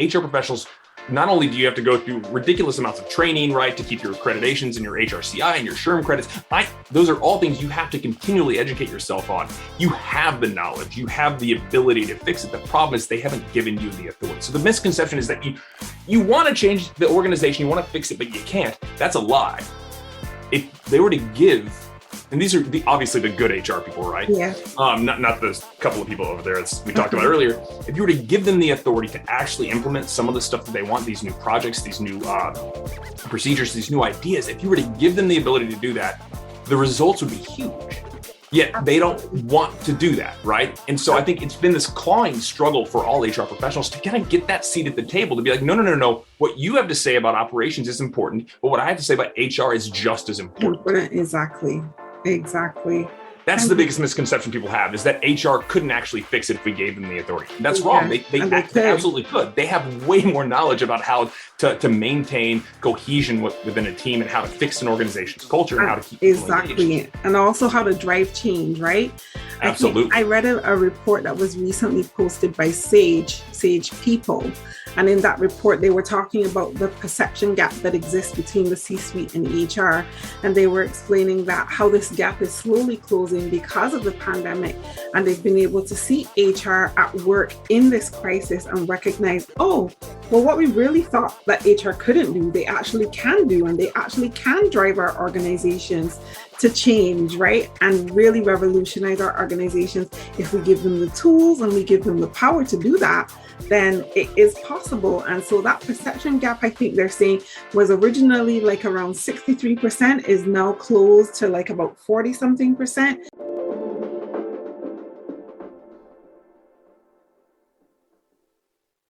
HR professionals, not only do you have to go through ridiculous amounts of training, right, to keep your accreditations and your HRCI and your SHRM credits, those are all things you have to continually educate yourself on. You have the knowledge, you have the ability to fix it. The problem is they haven't given you the authority. So the misconception is that you want to change the organization, you want to fix it, but you can't. That's a lie. If they were to give, and these are obviously the good HR people, right? Yeah. Not the couple of people over there as we talked about earlier. If you were to give them the authority to actually implement some of the stuff that they want, these new projects, these new procedures, these new ideas, if you were to give them the ability to do that, the results would be huge. Yet they don't want to do that, right? And so I think it's been this clawing struggle for all HR professionals to kind of get that seat at the table to be like, no. What you have to say about operations is important, but what I have to say about HR is just as important. Exactly. That's the biggest misconception people have, is that HR couldn't actually fix it if we gave them the authority. That's wrong. They absolutely could. They have way more knowledge about how to maintain cohesion within a team and how to fix an organization's culture and how to keep people engaged. And also how to drive change, right? Absolutely. I read a report that was recently posted by Sage People. And in that report, they were talking about the perception gap that exists between the C-suite and HR. And they were explaining that how this gap is slowly closing because of the pandemic. And they've been able to see HR at work in this crisis and recognize, what we really thought that HR couldn't do, they actually can do, and they actually can drive our organizations to change, right? And really revolutionize our organizations. If we give them the tools and we give them the power to do that, then it is possible. And so that perception gap, I think they're saying, was originally like around 63%, is now closed to like about 40-something%.